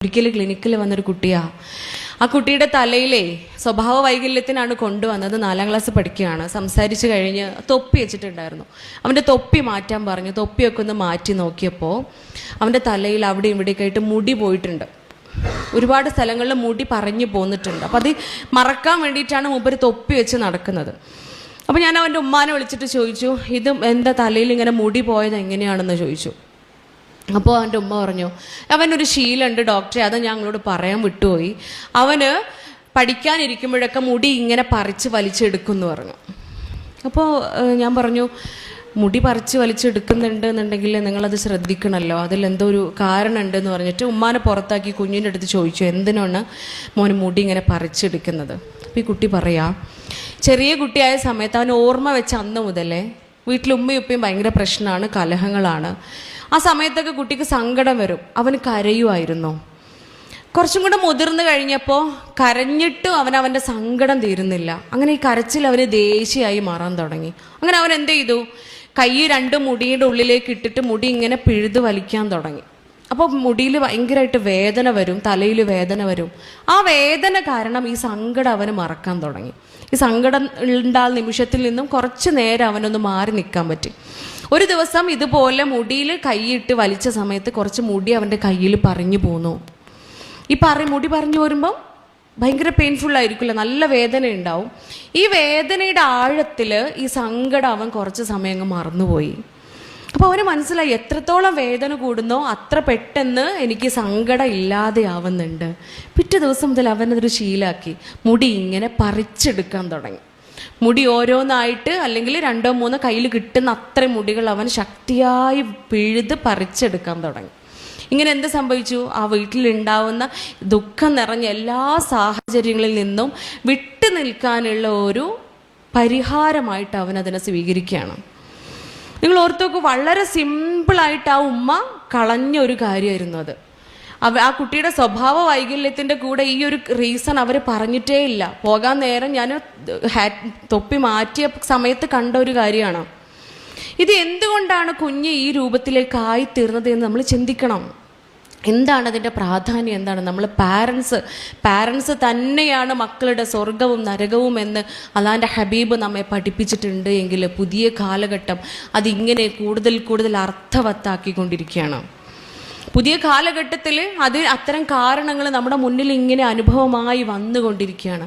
ഒരിക്കൽ ക്ലിനിക്കിൽ വന്നൊരു കുട്ടിയാ. ആ കുട്ടിയുടെ തലയിലെ സ്വഭാവ വൈകല്യത്തിനാണ് കൊണ്ടുവന്നത്. 4ാം ക്ലാസ് പഠിക്കുകയാണ്. സംസാരിച്ച് കഴിഞ്ഞ് തൊപ്പി വെച്ചിട്ടുണ്ടായിരുന്നു. അവൻ്റെ തൊപ്പി മാറ്റാൻ പറഞ്ഞു. തൊപ്പിയൊക്കെ ഒന്ന് മാറ്റി നോക്കിയപ്പോൾ അവൻ്റെ തലയിൽ അവിടെ ഇവിടെയൊക്കെ ആയിട്ട് മുടി പോയിട്ടുണ്ട്. ഒരുപാട് സ്ഥലങ്ങളിൽ മുടി പറഞ്ഞു പോന്നിട്ടുണ്ട്. അപ്പോൾ അത് മറക്കാൻ വേണ്ടിയിട്ടാണ് മൂപ്പര് തൊപ്പി വെച്ച് നടക്കുന്നത്. അപ്പോൾ ഞാൻ അവൻ്റെ ഉമ്മാനെ വിളിച്ചിട്ട് ചോദിച്ചു, ഇത് എന്താ തലയിൽ ഇങ്ങനെ മുടി പോയത് എങ്ങനെയാണെന്ന് ചോദിച്ചു. അപ്പോൾ അവൻ്റെ ഉമ്മ പറഞ്ഞു, അവനൊരു ശീലമുണ്ട് ഡോക്ടറെ, അത് ഞങ്ങളോട് പറയാൻ വിട്ടുപോയി. അവന് പഠിക്കാനിരിക്കുമ്പോഴൊക്കെ മുടി ഇങ്ങനെ പറിച്ച് വലിച്ചെടുക്കും എന്ന് പറഞ്ഞു. അപ്പോൾ ഞാൻ പറഞ്ഞു, മുടി പറിച്ച് വലിച്ചെടുക്കുന്നുണ്ട് എന്നുണ്ടെങ്കിൽ നിങ്ങളത് ശ്രദ്ധിക്കണമല്ലോ, അതിലെന്തോ ഒരു കാരണം ഉണ്ടെന്ന് പറഞ്ഞിട്ട് ഉമ്മാനെ പുറത്താക്കി കുഞ്ഞിൻ്റെ അടുത്ത് ചോദിച്ചു, എന്തിനാണ് മോന് മുടി ഇങ്ങനെ പറിച്ചെടുക്കുന്നത്. അപ്പോൾ ഈ കുട്ടി പറയാം, ചെറിയ കുട്ടിയായ സമയത്ത് അവൻ ഓർമ്മ വെച്ച അന്ന് മുതലേ വീട്ടിൽ ഉമ്മയും ഉപ്പയും ഭയങ്കര പ്രശ്നമാണ്, കലഹങ്ങളാണ്. ആ സമയത്തൊക്കെ കുട്ടിക്ക് സങ്കടം വരും, അവന് കരയുമായിരുന്നു. കുറച്ചും കൂടെ മുതിർന്നു കഴിഞ്ഞപ്പോൾ കരഞ്ഞിട്ടും അവൻ്റെ സങ്കടം തീരുന്നില്ല. അങ്ങനെ ഈ കരച്ചിൽ അവന് ദേഷ്യമായി മാറാൻ തുടങ്ങി. അങ്ങനെ അവൻ എന്ത് ചെയ്തു, കൈ 2 മുടിയുടെ ഉള്ളിലേക്ക് ഇട്ടിട്ട് മുടി ഇങ്ങനെ പിഴുത് വലിക്കാൻ തുടങ്ങി. അപ്പോൾ മുടിയിൽ ഭയങ്കരമായിട്ട് വേദന വരും, തലയിൽ വേദന വരും. ആ വേദന കാരണം ഈ സങ്കടം അവന് മറക്കാൻ തുടങ്ങി. ഈ സങ്കടം ഉണ്ടാകുന്ന നിമിഷത്തിൽ നിന്നും കുറച്ച് നേരം അവനൊന്ന് മാറി നിൽക്കാൻ പറ്റി. ഒരു ദിവസം ഇതുപോലെ മുടിയിൽ കൈയിട്ട് വലിച്ച സമയത്ത് കുറച്ച് മുടി അവൻ്റെ കയ്യിൽ പറഞ്ഞു പോന്നു. ഈ മുടി പറഞ്ഞു വരുമ്പം ഭയങ്കര പെയിൻഫുള്ളായിരിക്കില്ല, നല്ല വേദന ഉണ്ടാവും. ഈ വേദനയുടെ ആഴത്തിൽ ഈ സങ്കടം അവൻ കുറച്ച് സമയം അങ്ങ് മറന്നുപോയി. അപ്പോൾ അവന് മനസ്സിലായി, എത്രത്തോളം വേദന കൂടുന്നോ അത്ര പെട്ടെന്ന് എനിക്ക് സങ്കടം ഇല്ലാതെ ആവുന്നുണ്ട്. പിറ്റേ ദിവസം മുതൽ അവനതൊരു ശീലാക്കി മുടി ഇങ്ങനെ പറിച്ചെടുക്കാൻ തുടങ്ങി. മുടി ഓരോന്നായിട്ട് അല്ലെങ്കിൽ 2 3 കയ്യിൽ കിട്ടുന്ന അത്രയും മുടികൾ അവൻ ശക്തിയായി പിഴുത് പറിച്ചെടുക്കാൻ തുടങ്ങി. ഇങ്ങനെ എന്ത് സംഭവിച്ചു, ആ വീട്ടിലുണ്ടാവുന്ന ദുഃഖം നിറഞ്ഞ എല്ലാ സാഹചര്യങ്ങളിൽ നിന്നും വിട്ടു നിൽക്കാനുള്ള ഒരു പരിഹാരമായിട്ട് അവൻ അതിനെ സ്വീകരിക്കുകയാണ്. നിങ്ങൾ ഓർത്ത് നോക്കൂ, വളരെ സിമ്പിളായിട്ട് ആ ഉമ്മ കളഞ്ഞ ഒരു കാര്യമായിരുന്നു അത്. ആ കുട്ടിയുടെ സ്വഭാവ വൈകല്യത്തിൻ്റെ കൂടെ ഈ ഒരു റീസൺ അവർ പറഞ്ഞിട്ടേ ഇല്ല. പോകാൻ നേരം ഞാൻ തൊപ്പി മാറ്റിയ സമയത്ത് കണ്ട ഒരു കാര്യമാണ്. ഇത് എന്തുകൊണ്ടാണ് കുഞ്ഞ് ഈ രൂപത്തിലേക്കായി തീർന്നത് എന്ന് നമ്മൾ ചിന്തിക്കണം. എന്താണ് അതിൻ്റെ പ്രാധാന്യം, എന്താണ്? നമ്മൾ പാരൻസ് തന്നെയാണ് മക്കളുടെ സ്വർഗവും നരകവും എന്ന് അല്ലാഹുവിൻ്റെ ഹബീബ് നമ്മെ പഠിപ്പിച്ചിട്ടുണ്ട് എങ്കിൽ പുതിയ കാലഘട്ടം അതിങ്ങനെ കൂടുതൽ അർത്ഥവത്താക്കിക്കൊണ്ടിരിക്കുകയാണ്. പുതിയ കാലഘട്ടത്തിൽ അത്തരം കാരണങ്ങൾ നമ്മുടെ മുന്നിൽ ഇങ്ങനെ അനുഭവമായി വന്നുകൊണ്ടിരിക്കുകയാണ്.